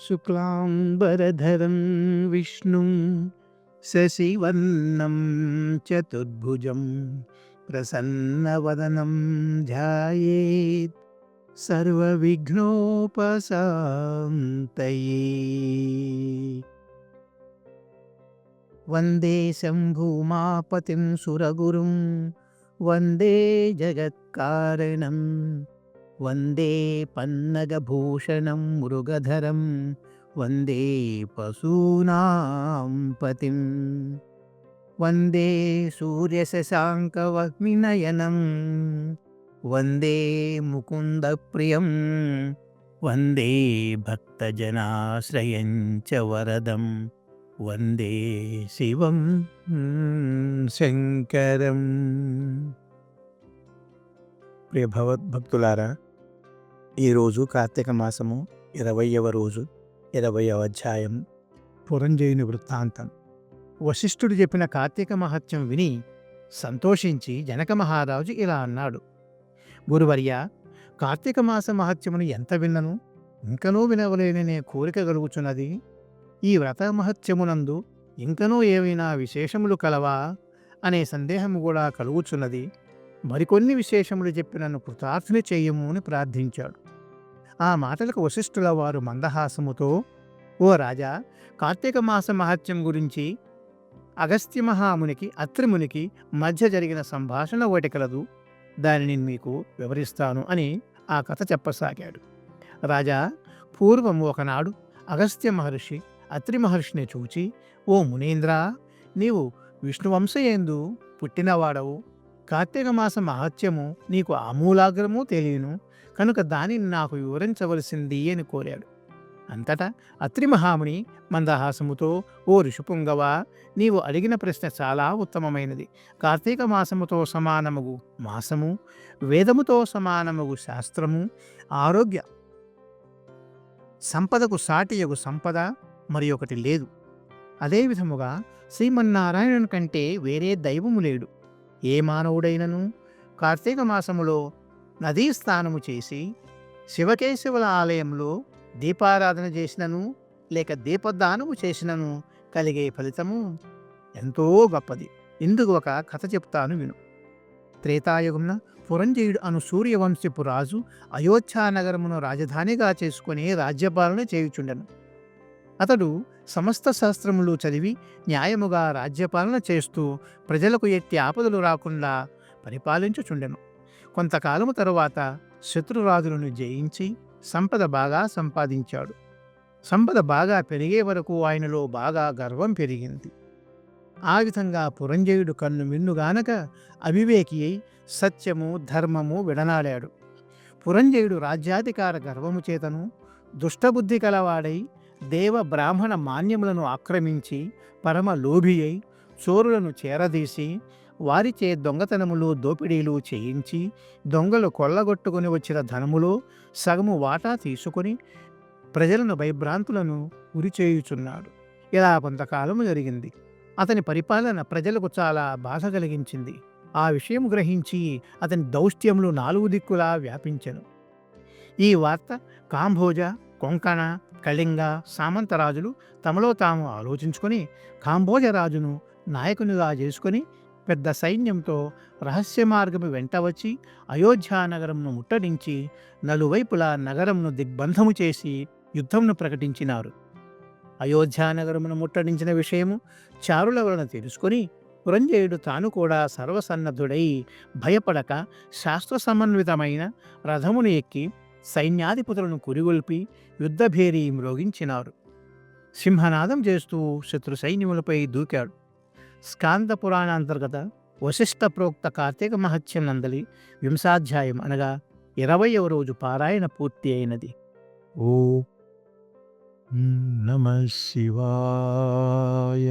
శుక్లాంబరధరం విష్ణుం శశివర్ణం చతుర్భుజం ప్రసన్నవదనం ధ్యాయేత్ సర్వవిఘ్నోపశాంతయే. వందే శంభూమాపతిం సురగురుం వందే జగత్కారణం వందే పన్నగభూషణం మృగధరం వందే పశూనాం పతిం వందే సూర్యశశాంకవహ్నినయనం వందే ముకుందప్రియం వందే భక్తజనాశ్రయం చ వరదం వందే శివం శంకరం. ప్రియ భగవద్భక్తులారా, ఈరోజు కార్తీక మాసము 20వ రోజు 20వ అధ్యాయం పురంజయుని వృత్తాంతం. వశిష్ఠుడు చెప్పిన కార్తీక మహత్యం విని సంతోషించి జనక మహారాజు ఇలా అన్నాడు: గురువర్య, కార్తీక మాస మహత్యమును ఎంత విన్నను ఇంకనూ వినవలేననే కోరిక కలుగుచున్నది. ఈ వ్రత మహత్యమునందు ఇంకనూ ఏవైనా విశేషములు కలవా అనే సందేహము కూడా కలుగుచున్నది. మరికొన్ని విశేషములు చెప్పి నన్ను కృతార్థుని చెయ్యము అని ప్రార్థించాడు. ఆ మాటలకు వశిష్ఠుల వారు మందహాసముతో, ఓ రాజా, కార్తీక మాస మహత్యం గురించి అగస్త్య మహామునికి అత్రిమునికి మధ్య జరిగిన సంభాషణ ఒకటి కలదు, దానిని మీకు వివరిస్తాను అని ఆ కథ చెప్పసాగాడు. రాజా, పూర్వం ఒకనాడు అగస్త్య మహర్షి అత్రి మహర్షిని చూచి, ఓ మునీంద్ర, నీవు విష్ణువంశయందు పుట్టినవాడవు. కార్తీక మాస మహత్యము నీకు ఆమూలాగ్రము తెలియను కనుక దానిని నాకు వివరించవలసింది అని కోరాడు. అంతటా అత్రి మహాముని మందహాసముతో, ఓ ఋషిపుంగవ, నీవు అడిగిన ప్రశ్న చాలా ఉత్తమమైనది. కార్తీక మాసముతో సమానముగు మాసము, వేదముతో సమానముగు శాస్త్రము, ఆరోగ్య సంపదకు సాటియగు సంపద మరి ఒకటి లేదు. అదేవిధముగా శ్రీమన్నారాయణుని కంటే వేరే దైవము లేడు. ఏ మానవుడైనను కార్తీక మాసములో నదీ స్నానము చేసి శివకేశవుల ఆలయంలో దీపారాధన చేసినను లేక దీపదానము చేసినను కలిగే ఫలితము ఎంతో గొప్పది. ఇందుకు ఒక కథ చెప్తాను విను. త్రేతాయుగమున పురంజయుడు అను సూర్యవంశపు రాజు అయోధ్యానగరమును రాజధానిగా చేసుకుని రాజ్యపాలన చేయుచుండెను. అతడు సమస్త శాస్త్రములు చదివి న్యాయముగా రాజ్యపాలన చేస్తూ ప్రజలకు ఎట్టి ఆపదలు రాకుండా పరిపాలించుచుండెను. కొంతకాలము తరువాత శత్రురాజులను జయించి సంపద బాగా సంపాదించాడు. సంపద బాగా పెరిగే వరకు ఆయనలో బాగా గర్వం పెరిగింది. ఆ విధంగా పురంజయుడు కన్ను మిన్నుగానక అవివేకి అయి సత్యము ధర్మము విడనాడాడు. పురంజయుడు రాజ్యాధికార గర్వము చేతను దుష్టబుద్ధి కలవాడై దేవ బ్రాహ్మణ మాన్యములను ఆక్రమించి పరమ లోభి అయి చోరులను చేరదీసి వారిచే దొంగతనములు దోపిడీలు చేయించి దొంగలు కొల్లగొట్టుకుని వచ్చిన ధనములో సగము వాటా తీసుకుని ప్రజలను భయభ్రాంతులను ఉరిచేయుచున్నాడు. ఇలా కొంతకాలము జరిగింది. అతని పరిపాలన ప్రజలకు చాలా బాధ కలిగించింది. ఆ విషయం గ్రహించి అతని దౌష్ట్యములు 4 దిక్కులా వ్యాపించెను. ఈ వార్త కాంభోజ, కొంకణ, కళింగ సామంతరాజులు తమలో తాము ఆలోచించుకొని కాంభోజరాజును నాయకునిగా చేసుకొని పెద్ద సైన్యంతో రహస్య మార్గము వెంట వచ్చి అయోధ్యానగరంను ముట్టడించి నలువైపులా నగరంను దిగ్బంధము చేసి యుద్ధంను ప్రకటించినారు. అయోధ్యానగరమును ముట్టడించిన విషయము చారుల వలన తెలుసుకొని పురంజయుడు తాను కూడా సర్వసన్నద్ధుడై భయపడక శాస్త్ర సమన్వితమైన రథమును ఎక్కి సైన్యాధిపతులను కురిగొల్పి యుద్ధభేరీ మ్రోగించినారు. సింహనాదం చేస్తూ శత్రు సైన్యములపై దూకాడు. స్కాంద పురాణాంతర్గత వశిష్ఠ ప్రోక్త కార్తీక మహత్యం నందలి వింశాధ్యాయం అనగా 20వ రోజు పారాయణ పూర్తి అయినది. ఓ నమః శివాయ.